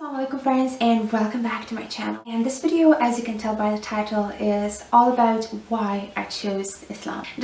Assalamualaikum friends and welcome back to my channel. And this video, as you can tell by the title, is all about why I chose Islam.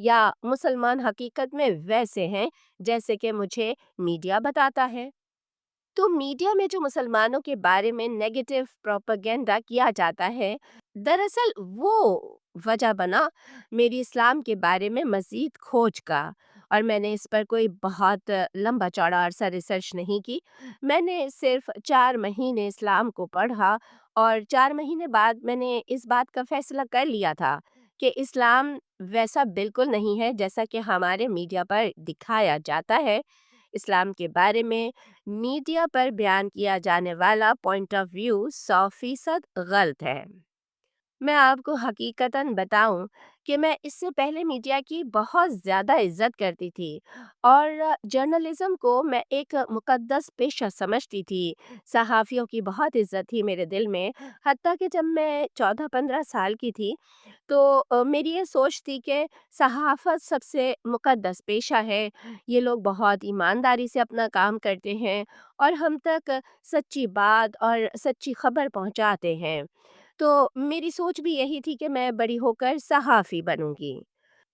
یا مسلمان حقیقت میں ویسے ہیں جیسے کہ مجھے میڈیا بتاتا ہے؟ تو میڈیا میں جو مسلمانوں کے بارے میں نیگیٹو پروپیگنڈا کیا جاتا ہے، دراصل وہ وجہ بنا میری اسلام کے بارے میں مزید کھوج کا، اور میں نے اس پر کوئی بہت لمبا چوڑا عرصہ ریسرچ نہیں کی۔ میں نے صرف 4 مہینے اسلام کو پڑھا، اور 4 مہینے بعد میں نے اس بات کا فیصلہ کر لیا تھا کہ اسلام ویسا بالکل نہیں ہے جیسا کہ ہمارے میڈیا پر دکھایا جاتا ہے۔ اسلام کے بارے میں میڈیا پر بیان کیا جانے والا پوائنٹ آف ویو 100% غلط ہے۔ میں آپ کو حقیقتاً بتاؤں کہ میں اس سے پہلے میڈیا کی بہت زیادہ عزت کرتی تھی، اور جرنلزم کو میں ایک مقدس پیشہ سمجھتی تھی۔ صحافیوں کی بہت عزت تھی میرے دل میں، حتیٰ کہ جب میں 14-15 سال کی تھی تو میری یہ سوچ تھی کہ صحافت سب سے مقدس پیشہ ہے، یہ لوگ بہت ایمانداری سے اپنا کام کرتے ہیں اور ہم تک سچی بات اور سچی خبر پہنچاتے ہیں۔ تو میری سوچ بھی یہی تھی کہ میں بڑی ہو کر صحافی بنوں گی۔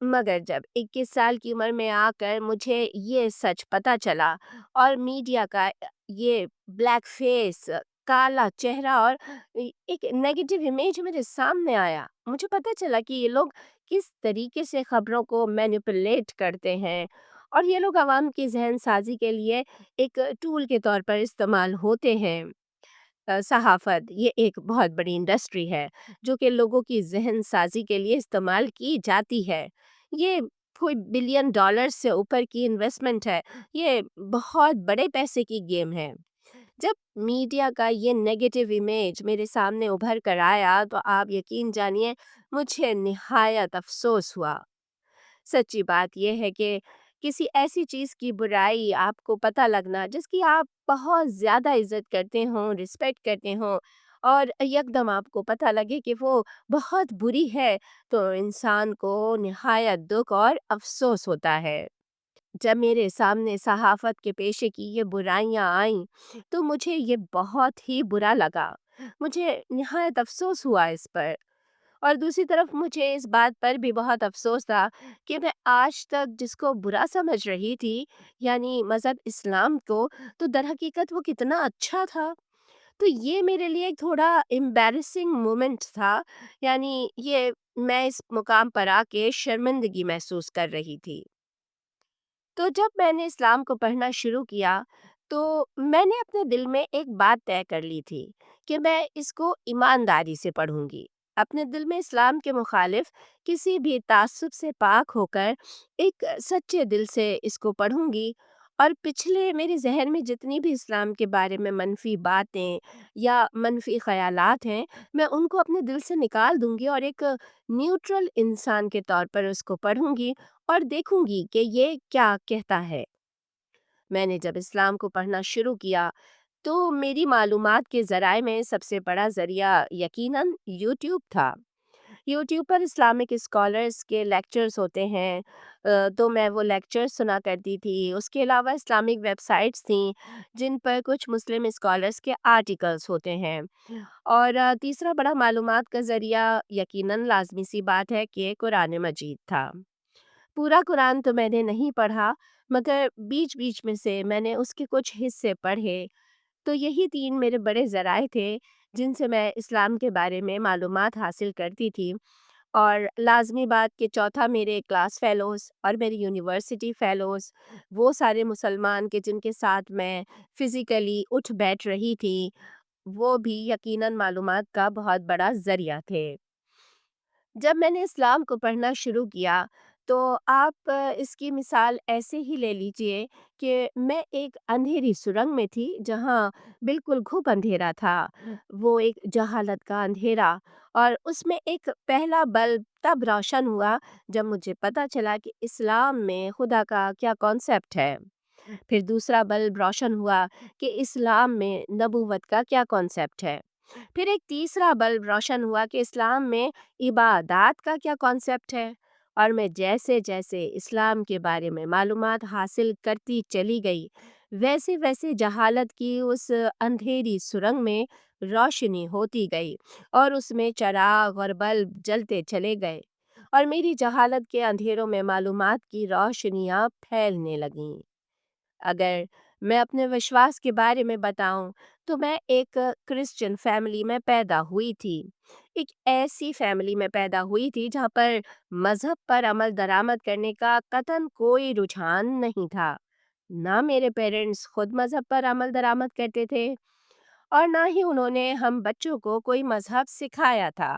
مگر جب 21 سال کی عمر میں آ کر مجھے یہ سچ پتہ چلا، اور میڈیا کا یہ بلیک فیس، کالا چہرہ اور ایک نیگیٹو امیج میرے سامنے آیا، مجھے پتہ چلا کہ یہ لوگ کس طریقے سے خبروں کو مینیپولیٹ کرتے ہیں، اور یہ لوگ عوام کی ذہن سازی کے لیے ایک ٹول کے طور پر استعمال ہوتے ہیں۔ صحافت یہ ایک بہت بڑی انڈسٹری ہے جو کہ لوگوں کی ذہن سازی کے لیے استعمال کی جاتی ہے۔ یہ کوئی $1 بلین سے اوپر کی انویسٹمنٹ ہے، یہ بہت بڑے پیسے کی گیم ہے۔ جب میڈیا کا یہ نیگیٹو امیج میرے سامنے ابھر کر آیا تو آپ یقین جانیے مجھے نہایت افسوس ہوا۔ سچی بات یہ ہے کہ کسی ایسی چیز کی برائی آپ کو پتہ لگنا جس کی آپ بہت زیادہ عزت کرتے ہوں، رسپیکٹ کرتے ہوں، اور یکدم آپ کو پتہ لگے کہ وہ بہت بری ہے، تو انسان کو نہایت دکھ اور افسوس ہوتا ہے۔ جب میرے سامنے صحافت کے پیشے کی یہ برائیاں آئیں تو مجھے یہ بہت ہی برا لگا، مجھے نہایت افسوس ہوا اس پر۔ اور دوسری طرف مجھے اس بات پر بھی بہت افسوس تھا کہ میں آج تک جس کو برا سمجھ رہی تھی، یعنی مذہب اسلام کو، تو در حقیقت وہ کتنا اچھا تھا۔ تو یہ میرے لیے ایک تھوڑا امبیرسنگ مومنٹ تھا، یعنی یہ میں اس مقام پر آ کے شرمندگی محسوس کر رہی تھی۔ تو جب میں نے اسلام کو پڑھنا شروع کیا تو میں نے اپنے دل میں ایک بات طے کر لی تھی کہ میں اس کو ایمانداری سے پڑھوں گی، اپنے دل میں اسلام کے مخالف کسی بھی تعصب سے پاک ہو کر ایک سچے دل سے اس کو پڑھوں گی، اور پچھلے میرے ذہن میں جتنی بھی اسلام کے بارے میں منفی باتیں یا منفی خیالات ہیں، میں ان کو اپنے دل سے نکال دوں گی اور ایک نیوٹرل انسان کے طور پر اس کو پڑھوں گی اور دیکھوں گی کہ یہ کیا کہتا ہے۔ میں نے جب اسلام کو پڑھنا شروع کیا تو میری معلومات کے ذرائع میں سب سے بڑا ذریعہ یقیناً یوٹیوب تھا۔ یوٹیوب پر اسلامک اسکالرس کے لیکچرز ہوتے ہیں، تو میں وہ لیکچرز سنا کرتی تھی۔ اس کے علاوہ اسلامک ویب سائٹس تھیں جن پر کچھ مسلم اسکالرس کے آرٹیکلز ہوتے ہیں، اور تیسرا بڑا معلومات کا ذریعہ یقیناً لازمی سی بات ہے کہ قرآن مجید تھا۔ پورا قرآن تو میں نے نہیں پڑھا، مگر بیچ بیچ میں سے میں نے اس کے کچھ حصے پڑھے۔ تو یہی 3 میرے بڑے ذرائع تھے جن سے میں اسلام کے بارے میں معلومات حاصل کرتی تھی، اور لازمی بات کہ چوتھا میرے کلاس فیلوز اور میری یونیورسٹی فیلوز، وہ سارے مسلمان کہ جن کے ساتھ میں فزیکلی اٹھ بیٹھ رہی تھی، وہ بھی یقیناً معلومات کا بہت بڑا ذریعہ تھے۔ جب میں نے اسلام کو پڑھنا شروع کیا تو آپ اس کی مثال ایسے ہی لے لیجئے کہ میں ایک اندھیری سرنگ میں تھی جہاں بالکل گھپ اندھیرا تھا، وہ ایک جہالت کا اندھیرا، اور اس میں ایک پہلا بلب تب روشن ہوا جب مجھے پتہ چلا کہ اسلام میں خدا کا کیا کانسیپٹ ہے۔ پھر دوسرا بلب روشن ہوا کہ اسلام میں نبوت کا کیا کانسیپٹ ہے۔ پھر ایک تیسرا بلب روشن ہوا کہ اسلام میں عبادات کا کیا کانسیپٹ ہے، اور میں جیسے جیسے اسلام کے بارے میں معلومات حاصل کرتی چلی گئی، ویسے ویسے جہالت کی اس اندھیری سرنگ میں روشنی ہوتی گئی، اور اس میں چراغ اور بلب جلتے چلے گئے۔ اور میری جہالت کے اندھیروں میں معلومات کی روشنیاں پھیلنے لگیں۔ اگر میں اپنے وشواس کے بارے میں بتاؤں تو میں ایک کرسچن فیملی میں پیدا ہوئی تھی۔ ایک ایسی فیملی میں پیدا ہوئی تھی جہاں پر مذہب پر عمل درآمد کرنے کا قطعاً کوئی رجحان نہیں تھا۔ نہ میرے پیرنٹس خود مذہب پر عمل درآمد کرتے تھے اور نہ ہی انہوں نے ہم بچوں کو کوئی مذہب سکھایا تھا۔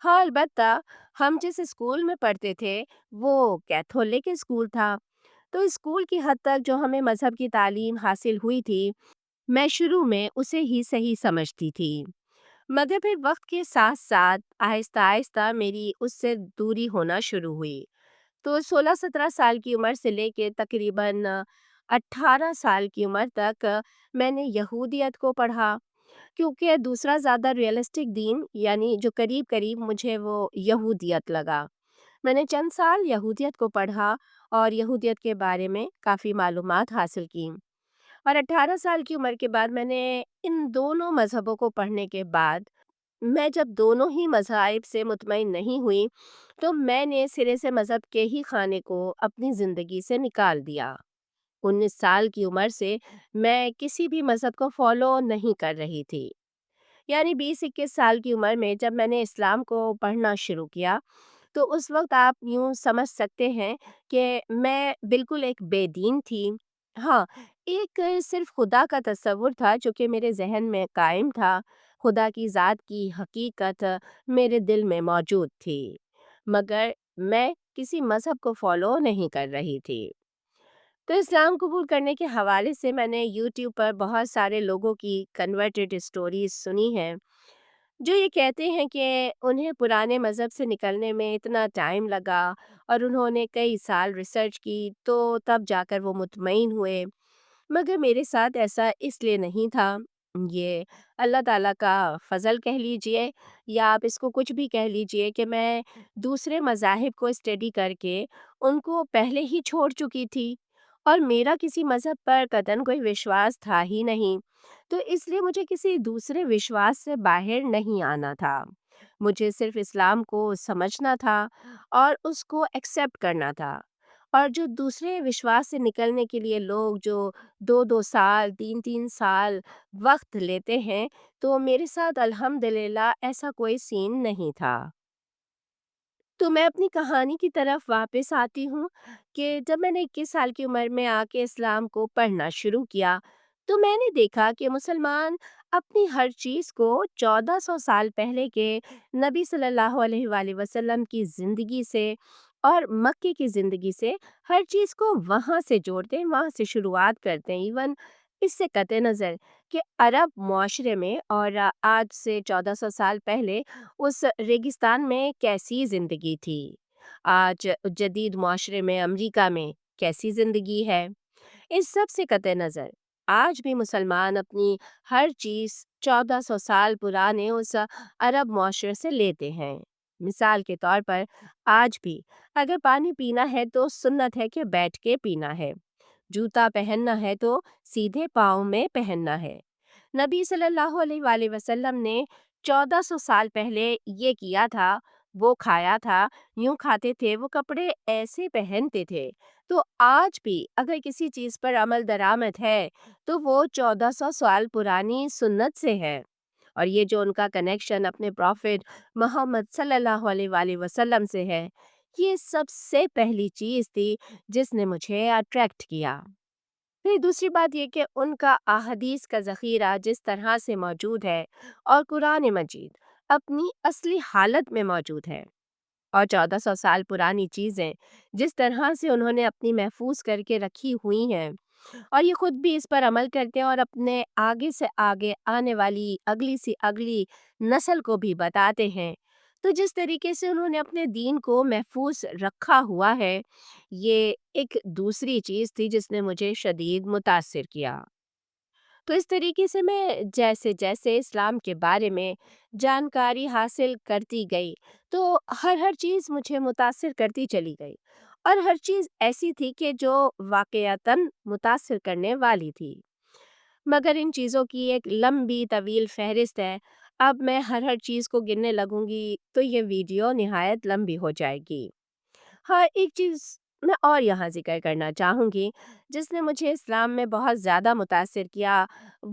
ہاں، البتہ ہم جس اسکول میں پڑھتے تھے وہ کیتھولک اسکول تھا، تو اسکول کی حد تک جو ہمیں مذہب کی تعلیم حاصل ہوئی تھی میں شروع میں اسے ہی صحیح سمجھتی تھی، مگر پھر وقت کے ساتھ ساتھ آہستہ آہستہ میری اس سے دوری ہونا شروع ہوئی۔ تو 16-17 سال کی عمر سے لے کے تقریباً 18 سال کی عمر تک میں نے یہودیت کو پڑھا، کیونکہ دوسرا زیادہ ریئلسٹک دین یعنی جو قریب قریب مجھے وہ یہودیت لگا۔ میں نے چند سال یہودیت کو پڑھا اور یہودیت کے بارے میں کافی معلومات حاصل کی، اور 18 سال کی عمر کے بعد میں نے ان دونوں مذہبوں کو پڑھنے کے بعد میں جب دونوں ہی مذاہب سے مطمئن نہیں ہوئی تو میں نے سرے سے مذہب کے ہی خانے کو اپنی زندگی سے نکال دیا۔ 19 سال کی عمر سے میں کسی بھی مذہب کو فالو نہیں کر رہی تھی، یعنی 20-21 سال کی عمر میں جب میں نے اسلام کو پڑھنا شروع کیا تو اس وقت آپ یوں سمجھ سکتے ہیں کہ میں بالکل ایک بے دین تھی۔ ہاں، ایک صرف خدا کا تصور تھا جو کہ میرے ذہن میں قائم تھا، خدا کی ذات کی حقیقت میرے دل میں موجود تھی، مگر میں کسی مذہب کو فالو نہیں کر رہی تھی۔ تو اسلام قبول کرنے کے حوالے سے میں نے یوٹیوب پر بہت سارے لوگوں کی کنورٹڈ اسٹوریز سنی ہیں جو یہ کہتے ہیں کہ انہیں پرانے مذہب سے نکلنے میں اتنا ٹائم لگا اور انہوں نے کئی سال ریسرچ کی تو تب جا کر وہ مطمئن ہوئے، مگر میرے ساتھ ایسا اس لیے نہیں تھا۔ یہ اللہ تعالیٰ کا فضل کہہ لیجئے یا آپ اس کو کچھ بھی کہہ لیجئے کہ میں دوسرے مذاہب کو اسٹڈی کر کے ان کو پہلے ہی چھوڑ چکی تھی اور میرا کسی مذہب پر قطعاً کوئی وشواس تھا ہی نہیں، تو اس لیے مجھے کسی دوسرے وشواس سے باہر نہیں آنا تھا۔ مجھے صرف اسلام کو سمجھنا تھا اور اس کو ایکسیپٹ کرنا تھا، اور جو دوسرے وشواس سے نکلنے کے لیے لوگ جو 2-2 سال 3-3 سال وقت لیتے ہیں تو میرے ساتھ الحمدللہ ایسا کوئی سین نہیں تھا۔ تو میں اپنی کہانی کی طرف واپس آتی ہوں کہ جب میں نے 21 سال کی عمر میں آ کے اسلام کو پڑھنا شروع کیا تو میں نے دیکھا کہ مسلمان اپنی ہر چیز کو 1400 سال پہلے کے نبی صلی اللہ علیہ وآلہ وسلم کی زندگی سے اور مکے کی زندگی سے ہر چیز کو وہاں سے جوڑتے ہیں، وہاں سے شروعات کرتے ہیں، ایون اس سے قطع نظر کہ عرب معاشرے میں اور آج سے 1400 سال پہلے اس ریگستان میں کیسی زندگی تھی، آج جدید معاشرے میں امریکہ میں کیسی زندگی ہے، اس سب سے قطع نظر آج بھی مسلمان اپنی ہر چیز 1400 سال پرانے اس عرب معاشرے سے لیتے ہیں۔ مثال کے طور پر آج بھی اگر پانی پینا ہے تو سنت ہے کہ بیٹھ کے پینا ہے، جوتا پہننا ہے تو سیدھے پاؤں میں پہننا ہے۔ نبی صلی اللہ علیہ وآلہ وسلم نے 1400 سال پہلے یہ کیا تھا، وہ کھایا تھا، یوں کھاتے تھے، وہ کپڑے ایسے پہنتے تھے، تو آج بھی اگر کسی چیز پر عمل درآمد ہے تو وہ 1400 سال پرانی سنت سے ہے، اور یہ جو ان کا کنیکشن اپنے پروفٹ محمد صلی اللہ علیہ وآلہ وسلم سے ہے، یہ سب سے پہلی چیز تھی جس نے مجھے اٹریکٹ کیا۔ پھر دوسری بات یہ کہ ان کا احادیث کا ذخیرہ جس طرح سے موجود ہے اور قرآن مجید اپنی اصلی حالت میں موجود ہے، اور 1400 سال پرانی چیزیں جس طرح سے انہوں نے اپنی محفوظ کر کے رکھی ہوئی ہیں اور یہ خود بھی اس پر عمل کرتے ہیں اور اپنے آگے سے آگے آنے والی اگلی سی اگلی نسل کو بھی بتاتے ہیں، تو جس طریقے سے انہوں نے اپنے دین کو محفوظ رکھا ہوا ہے، یہ ایک دوسری چیز تھی جس نے مجھے شدید متاثر کیا۔ تو اس طریقے سے میں جیسے جیسے اسلام کے بارے میں جانکاری حاصل کرتی گئی تو ہر چیز مجھے متاثر کرتی چلی گئی، اور ہر چیز ایسی تھی کہ جو واقعتاً متاثر کرنے والی تھی، مگر ان چیزوں کی ایک لمبی طویل فہرست ہے۔ اب میں ہر چیز کو گننے لگوں گی تو یہ ویڈیو نہایت لمبی ہو جائے گی۔ ہاں، ایک چیز میں اور یہاں ذکر کرنا چاہوں گی جس نے مجھے اسلام میں بہت زیادہ متاثر کیا،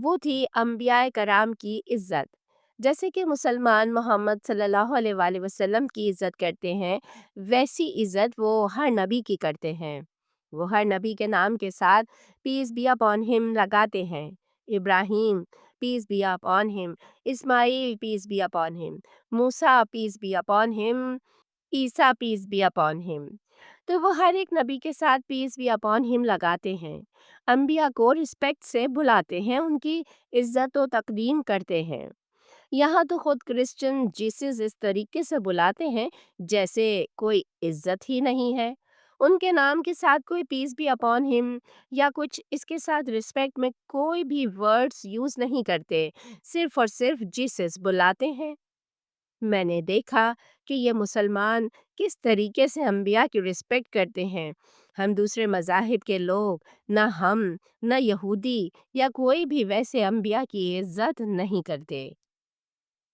وہ تھی انبیاء کرام کی عزت۔ جیسے کہ مسلمان محمد صلی اللہ علیہ وآلہ وسلم کی عزت کرتے ہیں، ویسی عزت وہ ہر نبی کی کرتے ہیں۔ وہ ہر نبی کے نام کے ساتھ پیس بی اپون ہم لگاتے ہیں۔ ابراہیم پیس be upon him, Ismail piece be upon him, Musa piece be upon him, Isa piece be upon him. تو وہ ہر ایک نبی کے ساتھ پیس بی اپون ہم لگاتے ہیں، انبیاء کو رسپیکٹ سے بلاتے ہیں، ان کی عزت و تقدیم کرتے ہیں۔ یہاں تو خود کرسچن جیسس اس طریقے سے بلاتے ہیں جیسے کوئی عزت ہی نہیں ہے۔ ان کے نام کے ساتھ کوئی پیس بی اپون ہم یا کچھ اس کے ساتھ رسپیکٹ میں کوئی بھی ورڈز یوز نہیں کرتے، صرف اور صرف جیسس بلاتے ہیں۔ میں نے دیکھا کہ یہ مسلمان کس طریقے سے انبیاء کی رسپیکٹ کرتے ہیں۔ ہم دوسرے مذاہب کے لوگ، نہ یہودی یا کوئی بھی ویسے انبیاء کی عزت نہیں کرتے۔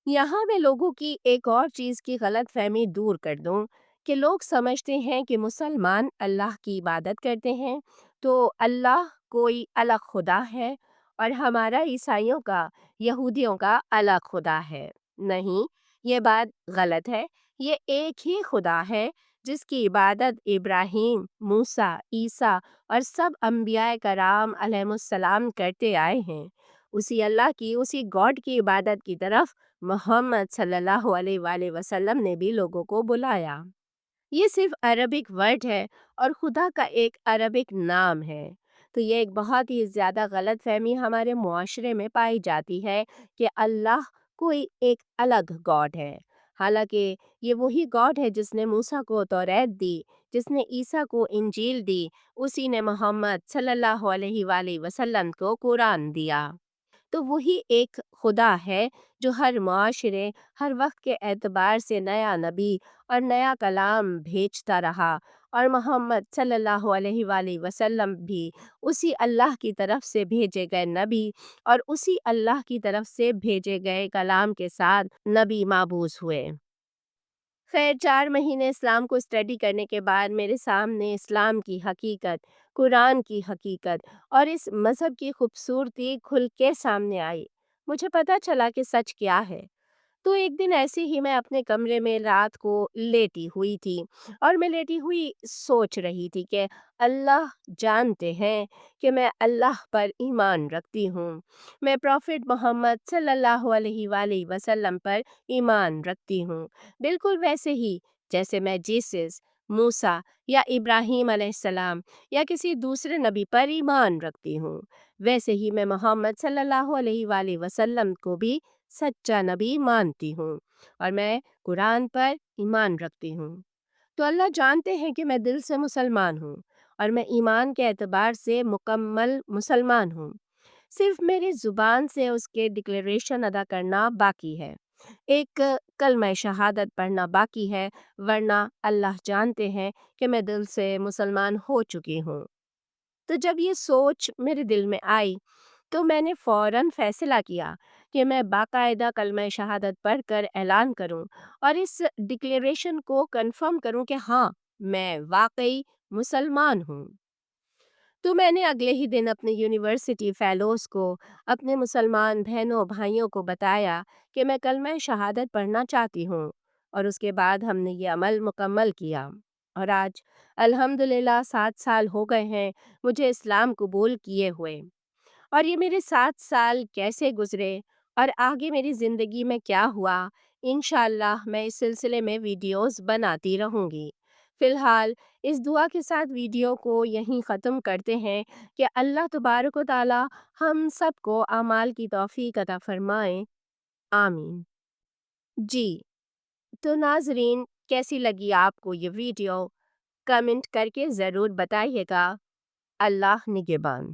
یہاں میں لوگوں کی ایک اور چیز کی غلط فہمی دور کر دوں کہ لوگ سمجھتے ہیں کہ مسلمان اللہ کی عبادت کرتے ہیں تو اللہ کوئی الگ خدا ہے، اور ہمارا عیسائیوں کا، یہودیوں کا الگ خدا ہے۔ نہیں، یہ بات غلط ہے۔ یہ ایک ہی خدا ہے جس کی عبادت ابراہیم، موسیٰ، عیسیٰ اور سب انبیاء کرام علیہ السلام کرتے آئے ہیں۔ اسی اللہ کی، اسی گاڈ کی عبادت کی طرف محمد صلی اللہ علیہ وآلہ وسلم نے بھی لوگوں کو بلایا۔ یہ صرف عربک ورڈ ہے اور خدا کا ایک عربک نام ہے۔ تو یہ ایک بہت ہی زیادہ غلط فہمی ہمارے معاشرے میں پائی جاتی ہے کہ اللہ کوئی ایک الگ گاڈ ہے، حالانکہ یہ وہی گاڈ ہے جس نے موسیٰ کو توریت دی، جس نے عیسیٰ کو انجیل دی، اسی نے محمد صلی اللہ علیہ وآلہ وسلم کو قرآن دیا۔ تو وہی ایک خدا ہے جو ہر معاشرے، ہر وقت کے اعتبار سے نیا نبی اور نیا کلام بھیجتا رہا، اور محمد صلی اللہ علیہ وآلہ وسلم بھی اسی اللہ کی طرف سے بھیجے گئے نبی اور اسی اللہ کی طرف سے بھیجے گئے کلام کے ساتھ نبی مابعوث ہوئے۔ خیر، 4 مہینے اسلام کو اسٹڈی کرنے کے بعد میرے سامنے اسلام کی حقیقت، قرآن کی حقیقت اور اس مذہب کی خوبصورتی کھل کے سامنے آئی۔ مجھے پتہ چلا کہ سچ کیا ہے۔ تو ایک دن ایسے ہی میں اپنے کمرے میں رات کو لیٹی ہوئی تھی، اور میں لیٹی ہوئی سوچ رہی تھی کہ اللہ جانتے ہیں کہ میں اللہ پر ایمان رکھتی ہوں، میں پروفٹ محمد صلی اللہ علیہ وآلہ وسلم پر ایمان رکھتی ہوں، بالکل ویسے ہی جیسے میں جیسس، موسیٰ یا ابراہیم علیہ السلام یا کسی دوسرے نبی پر ایمان رکھتی ہوں، ویسے ہی میں محمد صلی اللہ علیہ وآلہ وسلم کو بھی سچا نبی مانتی ہوں، اور میں قرآن پر ایمان رکھتی ہوں۔ تو اللہ جانتے ہیں کہ میں دل سے مسلمان ہوں، اور میں ایمان کے اعتبار سے مکمل مسلمان ہوں۔ صرف میری زبان سے اس کے ڈکلیریشن ادا کرنا باقی ہے، ایک کلمہ شہادت پڑھنا باقی ہے، ورنہ اللہ جانتے ہیں کہ میں دل سے مسلمان ہو چکی ہوں۔ تو جب یہ سوچ میرے دل میں آئی تو میں نے فوراً فیصلہ کیا کہ میں باقاعدہ کلمہ شہادت پڑھ کر اعلان کروں اور اس ڈکلیریشن کو کنفرم کروں کہ ہاں، میں واقعی مسلمان ہوں۔ تو میں نے اگلے ہی دن اپنے یونیورسٹی فیلوز کو، اپنے مسلمان بہنوں بھائیوں کو بتایا کہ میں کلمہ شہادت پڑھنا چاہتی ہوں، اور اس کے بعد ہم نے یہ عمل مکمل کیا، اور آج الحمدللہ 7 سال ہو گئے ہیں مجھے اسلام قبول کیے ہوئے۔ اور یہ میرے 7 سال کیسے گزرے اور آگے میری زندگی میں کیا ہوا، انشاءاللہ میں اس سلسلے میں ویڈیوز بناتی رہوں گی۔ فی الحال اس دعا کے ساتھ ویڈیو کو یہیں ختم کرتے ہیں کہ اللہ تبارک و تعالی ہم سب کو اعمال کی توفیق عطا فرمائیں، آمین۔ جی، تو ناظرین، کیسی لگی آپ کو یہ ویڈیو؟ کمنٹ کر کے ضرور بتائیے گا۔ اللہ نگہبان۔